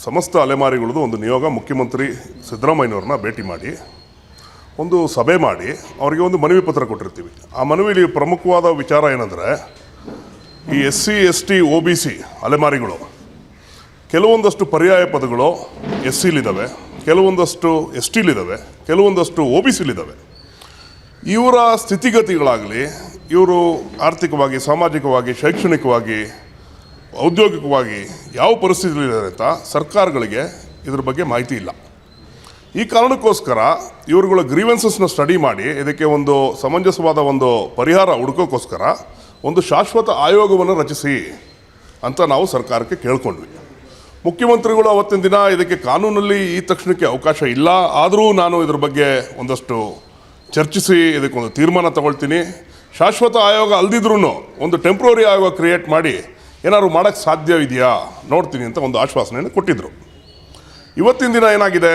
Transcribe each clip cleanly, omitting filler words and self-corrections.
ಸಮಸ್ತ ಅಲೆಮಾರಿಗಳದ್ದು ಒಂದು ನಿಯೋಗ ಮುಖ್ಯಮಂತ್ರಿ ಸಿದ್ದರಾಮಯ್ಯನವ್ರನ್ನ ಭೇಟಿ ಮಾಡಿ ಒಂದು ಸಭೆ ಮಾಡಿ ಅವರಿಗೆ ಒಂದು ಮನವಿ ಪತ್ರ ಕೊಟ್ಟಿರ್ತೀವಿ. ಆ ಮನವಿಲಿ ಪ್ರಮುಖವಾದ ವಿಚಾರ ಏನಂದರೆ, ಈ SC ST OBC ಅಲೆಮಾರಿಗಳು ಕೆಲವೊಂದಷ್ಟು ಪರ್ಯಾಯ ಪದಗಳು SCಲಿದ್ದಾವೆ, ಕೆಲವೊಂದಷ್ಟು STಲಿದ್ದಾವೆ, ಕೆಲವೊಂದಷ್ಟು OBCಲಿದ್ದಾವೆ. ಇವರ ಸ್ಥಿತಿಗತಿಗಳಾಗಲಿ, ಇವರು ಆರ್ಥಿಕವಾಗಿ, ಸಾಮಾಜಿಕವಾಗಿ, ಶೈಕ್ಷಣಿಕವಾಗಿ, ಔದ್ಯೋಗಿಕವಾಗಿ ಯಾವ ಪರಿಸ್ಥಿತಿಯಲ್ಲಿದ್ದಾರೆ ಅಂತ ಸರ್ಕಾರಗಳಿಗೆ ಇದ್ರ ಬಗ್ಗೆ ಮಾಹಿತಿ ಇಲ್ಲ. ಈ ಕಾರಣಕ್ಕೋಸ್ಕರ ಇವರುಗಳ ಗ್ರೀವೆನ್ಸಸ್ನ ಸ್ಟಡಿ ಮಾಡಿ ಇದಕ್ಕೆ ಒಂದು ಸಮಂಜಸವಾದ ಒಂದು ಪರಿಹಾರ ಹುಡುಕೋಕ್ಕೋಸ್ಕರ ಒಂದು ಶಾಶ್ವತ ಆಯೋಗವನ್ನು ರಚಿಸಿ ಅಂತ ನಾವು ಸರ್ಕಾರಕ್ಕೆ ಕೇಳ್ಕೊಂಡ್ವಿ. ಮುಖ್ಯಮಂತ್ರಿಗಳು ಅವತ್ತಿನ ದಿನ ಇದಕ್ಕೆ ಕಾನೂನಲ್ಲಿ ಈ ತಕ್ಷಣಕ್ಕೆ ಅವಕಾಶ ಇಲ್ಲ, ಆದರೂ ನಾನು ಇದ್ರ ಬಗ್ಗೆ ಒಂದಷ್ಟು ಚರ್ಚಿಸಿ ಇದಕ್ಕೊಂದು ತೀರ್ಮಾನ ತಗೊಳ್ತೀನಿ, ಶಾಶ್ವತ ಆಯೋಗ ಅಲ್ದಿದ್ರೂ ಒಂದು ಟೆಂಪ್ರರಿ ಆಯೋಗ ಕ್ರಿಯೇಟ್ ಮಾಡಿ ಏನಾದ್ರು ಮಾಡೋಕ್ಕೆ ಸಾಧ್ಯ ಇದೆಯಾ ನೋಡ್ತೀನಿ ಅಂತ ಒಂದು ಆಶ್ವಾಸನೆಯನ್ನು ಕೊಟ್ಟಿದ್ದರು. ಇವತ್ತಿನ ದಿನ ಏನಾಗಿದೆ,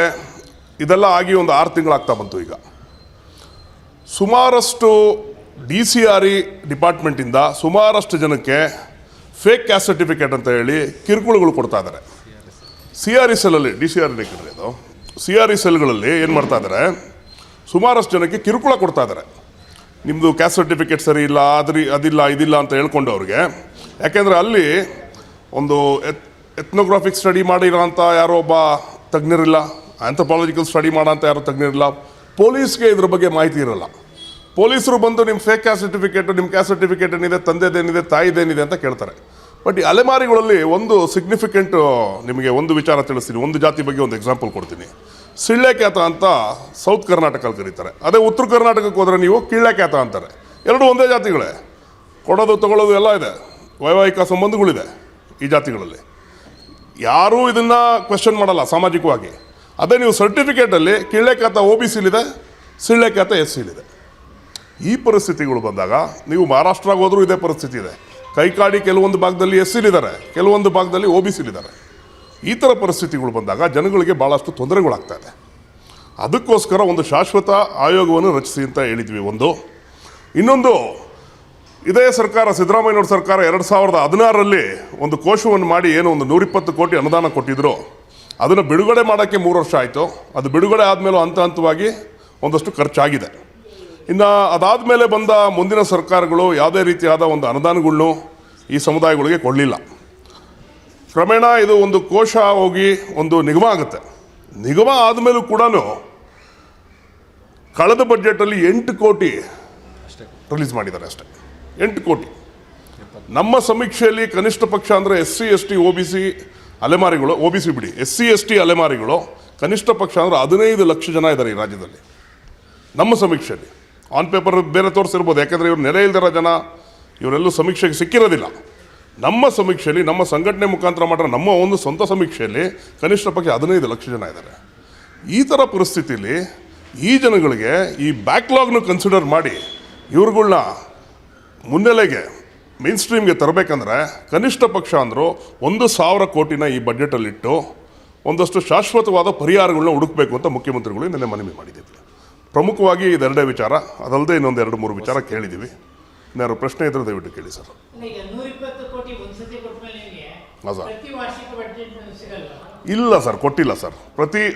ಇದೆಲ್ಲ ಆಗಿ ಒಂದು 6 ತಿಂಗಳಾಗ್ತಾ ಬಂತು. ಈಗ ಸುಮಾರಷ್ಟು DCRE ಡಿಪಾರ್ಟ್ಮೆಂಟಿಂದ ಸುಮಾರಷ್ಟು ಜನಕ್ಕೆ ಫೇಕ್ ಕ್ಯಾಸ್ಟ್ ಸರ್ಟಿಫಿಕೇಟ್ ಅಂತ ಹೇಳಿ ಕಿರುಕುಳಗಳು ಕೊಡ್ತಾ ಇದ್ದಾರೆ. CRE ಸೆಲ್ಲಲ್ಲಿ CRE ಸೆಲ್ಗಳಲ್ಲಿ ಏನು ಮಾಡ್ತಾ ಇದ್ದಾರೆ, ಸುಮಾರಷ್ಟು ಜನಕ್ಕೆ ಕಿರುಕುಳ ಕೊಡ್ತಾ ಇದ್ದಾರೆ. ನಿಮ್ಮದು ಕ್ಯಾಸ್ಟ್ ಸರ್ಟಿಫಿಕೇಟ್ ಸರಿ ಇಲ್ಲ, ಅದಿಲ್ಲ ಇದಿಲ್ಲ ಅಂತ ಹೇಳ್ಕೊಂಡು ಅವ್ರಿಗೆ. ಯಾಕೆಂದರೆ ಅಲ್ಲಿ ಒಂದು ಎಥ್ನೋಗ್ರಾಫಿಕ್ ಸ್ಟಡಿ ಮಾಡಿರೋ ಅಂತ ಯಾರೋ ಒಬ್ಬ ತಜ್ಞರಿಲ್ಲ, ಆಂಥ್ರೋಪಾಲಜಿಕಲ್ ಸ್ಟಡಿ ಮಾಡೋ ಅಂತ ಯಾರೋ ತಜ್ಞರಿಲ್ಲ, ಪೊಲೀಸ್ಗೆ ಇದ್ರ ಬಗ್ಗೆ ಮಾಹಿತಿ ಇರೋಲ್ಲ. ಪೊಲೀಸರು ಬಂದು ನಿಮ್ಮ ಫೇಕ್ ಕ್ಯಾಸ್ಟ್ ಸರ್ಟಿಫಿಕೇಟು, ನಿಮ್ಮ ಕ್ಯಾಸ್ಟ್ ಸರ್ಟಿಫಿಕೇಟ್ ಏನಿದೆ, ತಂದೆದೇನಿದೆ, ತಾಯಿದೇನಿದೆ ಅಂತ ಕೇಳ್ತಾರೆ. ಬಟ್ ಈ ಅಲೆಮಾರಿಗಳಲ್ಲಿ ಒಂದು ಸಿಗ್ನಿಫಿಕೆಂಟ್ ನಿಮಗೆ ಒಂದು ವಿಚಾರ ತಿಳಿಸ್ತೀನಿ. ಒಂದು ಜಾತಿ ಬಗ್ಗೆ ಒಂದು ಎಕ್ಸಾಂಪಲ್ ಕೊಡ್ತೀನಿ. ಸಿಳ್ಳೆಕ್ಯಾತ ಅಂತ ಸೌತ್ ಕರ್ನಾಟಕಲ್ಲಿ ಕರೀತಾರೆ. ಅದೇ ಉತ್ತರ ಕರ್ನಾಟಕಕ್ಕೆ ಹೋದರೆ ನೀವು ಕಿಳ್ಳೆಕ್ಯಾತ ಅಂತಾರೆ. ಎರಡೂ ಒಂದೇ ಜಾತಿಗಳೇ, ಕೊಡೋದು ತಗೊಳ್ಳೋದು ಎಲ್ಲ ಇದೆ, ವೈವಾಹಿಕ ಸಂಬಂಧಗಳಿದೆ ಈ ಜಾತಿಗಳಲ್ಲಿ. ಯಾರೂ ಇದನ್ನು ಕ್ವೆಶ್ಚನ್ ಮಾಡಲ್ಲ ಸಾಮಾಜಿಕವಾಗಿ. ಅದೇ ನೀವು ಸರ್ಟಿಫಿಕೇಟಲ್ಲಿ ಕಿಳ್ಳೆಕ್ಯಾತ OBCಲಿದೆ, ಸಿಳ್ಳೆಕ್ಯಾತ SCಲಿದೆ. ಈ ಪರಿಸ್ಥಿತಿಗಳು ಬಂದಾಗ ನೀವು ಮಹಾರಾಷ್ಟ್ರಕ್ಕೆ ಹೋದರೂ ಇದೇ ಪರಿಸ್ಥಿತಿ ಇದೆ. ಕೈಕಾಡಿ ಕೆಲವೊಂದು ಭಾಗದಲ್ಲಿ SCಲಿದ್ದಾರೆ, ಕೆಲವೊಂದು ಭಾಗದಲ್ಲಿ OBCಲಿದ್ದಾರೆ. ಈ ಥರ ಪರಿಸ್ಥಿತಿಗಳು ಬಂದಾಗ ಜನಗಳಿಗೆ ಭಾಳಷ್ಟು ತೊಂದರೆಗಳಾಗ್ತಾ ಇದೆ. ಅದಕ್ಕೋಸ್ಕರ ಒಂದು ಶಾಶ್ವತ ಆಯೋಗವನ್ನು ರಚಿಸಿ ಅಂತ ಹೇಳಿದ್ವಿ. ಇನ್ನೊಂದು, ಇದೇ ಸರ್ಕಾರ, ಸಿದ್ದರಾಮಯ್ಯನವ್ರ ಸರ್ಕಾರ 2016ರಲ್ಲಿ ಒಂದು ಕೋಶವನ್ನು ಮಾಡಿ ಏನು ಒಂದು 120 ಕೋಟಿ ಅನುದಾನ ಕೊಟ್ಟಿದ್ರು. ಅದನ್ನು ಬಿಡುಗಡೆ ಮಾಡೋಕ್ಕೆ 3 ವರ್ಷ ಆಯಿತು. ಅದು ಬಿಡುಗಡೆ ಆದಮೇಲೂ ಹಂತವಾಗಿ ಒಂದಷ್ಟು ಖರ್ಚಾಗಿದೆ. ಇನ್ನು ಅದಾದಮೇಲೆ ಬಂದ ಮುಂದಿನ ಸರ್ಕಾರಗಳು ಯಾವುದೇ ರೀತಿಯಾದ ಒಂದು ಅನುದಾನಗಳನ್ನು ಈ ಸಮುದಾಯಗಳಿಗೆ ಕೊಡಲಿಲ್ಲ. ಕ್ರಮೇಣ ಇದು ಒಂದು ಕೋಶ ಹೋಗಿ ಒಂದು ನಿಗಮ ಆಗುತ್ತೆ. ನಿಗಮ ಆದಮೇಲೂ ಕೂಡ ಕಳೆದ ಬಜೆಟಲ್ಲಿ 8 ಕೋಟಿ ರಿಲೀಸ್ ಮಾಡಿದ್ದಾರೆ ಅಷ್ಟೇ. 8 ಕೋಟಿ. ನಮ್ಮ ಸಮೀಕ್ಷೆಯಲ್ಲಿ ಕನಿಷ್ಠ ಪಕ್ಷ ಅಂದರೆ SC ST OBC ಅಲೆಮಾರಿಗಳು, OBC ಬಿಡಿ, SC ST ಅಲೆಮಾರಿಗಳು ಕನಿಷ್ಠ ಪಕ್ಷ ಅಂದರೆ 15 ಲಕ್ಷ ಜನ ಇದ್ದಾರೆ ಈ ರಾಜ್ಯದಲ್ಲಿ. ನಮ್ಮ ಸಮೀಕ್ಷೆಯಲ್ಲಿ ಆನ್ ಪೇಪರ್ ಬೇರೆ ತೋರಿಸಿರ್ಬೋದು, ಯಾಕೆಂದರೆ ಇವ್ರು ನೆಲೆ ಇಲ್ದಿರೋ ಜನ ಇವರೆಲ್ಲೂ ಸಮೀಕ್ಷೆಗೆ ಸಿಕ್ಕಿರೋದಿಲ್ಲ. ನಮ್ಮ ಸಮೀಕ್ಷೆಯಲ್ಲಿ, ನಮ್ಮ ಸಂಘಟನೆ ಮುಖಾಂತರ ಮಾಡಿರೋ ನಮ್ಮ ಒಂದು ಸ್ವಂತ ಸಮೀಕ್ಷೆಯಲ್ಲಿ ಕನಿಷ್ಠ ಪಕ್ಷ 15 ಲಕ್ಷ ಜನ ಇದ್ದಾರೆ. ಈ ಥರ ಪರಿಸ್ಥಿತಿಯಲ್ಲಿ ಈ ಜನಗಳಿಗೆ ಈ ಬ್ಯಾಕ್ಲಾಗ್ನ ಕನ್ಸಿಡರ್ ಮಾಡಿ ಇವ್ರುಗಳ್ನ ಮುನ್ನೆಲೆಗೆ ಮೇನ್ ಸ್ಟ್ರೀಮ್ಗೆ ತರಬೇಕಂದ್ರೆ ಕನಿಷ್ಠ ಪಕ್ಷ ಅಂದರೂ 1,000 ಕೋಟಿನ ಈ ಬಜೆಟಲ್ಲಿಟ್ಟು ಒಂದಷ್ಟು ಶಾಶ್ವತವಾದ ಪರಿಹಾರಗಳನ್ನ ಹುಡುಕಬೇಕು ಅಂತ ಮುಖ್ಯಮಂತ್ರಿಗಳು ನಿನ್ನೆ ಮನವಿ ಮಾಡಿದ್ದೀವಿ. ಪ್ರಮುಖವಾಗಿ ಇದೆರಡೇ ವಿಚಾರ, ಅದಲ್ಲದೆ ಇನ್ನೊಂದು 2-3 ವಿಚಾರ ಕೇಳಿದ್ದೀವಿ. ಇನ್ನಾರು ಪ್ರಶ್ನೆ ಇದ್ರೆ ದಯವಿಟ್ಟು ಕೇಳಿ ಸರ್. ಹಾಂ ಸರ್. ಇಲ್ಲ ಸರ್, ಕೊಟ್ಟಿಲ್ಲ ಸರ್.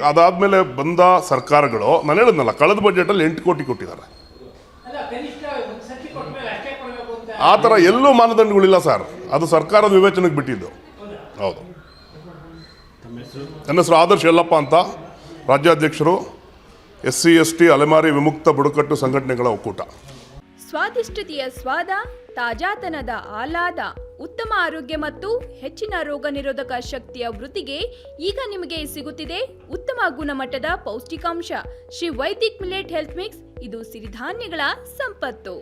ಅದಾದಮೇಲೆ ಬಂದ ಸರ್ಕಾರಗಳು, ನಾನು ಹೇಳಿದ್ನಲ್ಲ, ಕಳೆದ ಬಜೆಟಲ್ಲಿ 8 ಕೋಟಿ ಕೊಟ್ಟಿದ್ದಾರೆ. ಆ ಥರ ಎಲ್ಲೂ ಮಾನದಂಡಗಳಿಲ್ಲ ಸರ್. ಅದು ಸರ್ಕಾರದ ವಿವೇಚನೆಗೆ ಬಿಟ್ಟಿದ್ದು. ಹೌದು. ನನ್ನ ಹೆಸರು ಆದರ್ಶ್ ಯಲ್ಲಪ್ಪ ಅಂತ, ರಾಜ್ಯಾಧ್ಯಕ್ಷರು SC ST ಅಲೆಮಾರಿ ವಿಮುಕ್ತ ಬುಡಕಟ್ಟು ಸಂಘಟನೆಗಳ ಒಕ್ಕೂಟ. ಸ್ವಾದಿಷ್ಟತೆಯ ಸ್ವಾದ, ತಾಜಾತನದ ಆಹ್ಲಾದ, ಉತ್ತಮ ಆರೋಗ್ಯ ಮತ್ತು ಹೆಚ್ಚಿನ ರೋಗ ನಿರೋಧಕ ಶಕ್ತಿಯ ವೃದ್ಧಿಗೆ ಈಗ ನಿಮಗೆ ಸಿಗುತ್ತಿದೆ ಉತ್ತಮ ಗುಣಮಟ್ಟದ ಪೌಷ್ಟಿಕಾಂಶ Shri Vaidik millet health mix. ಇದು ಸಿರಿಧಾನ್ಯಗಳ ಸಂಪತ್ತು.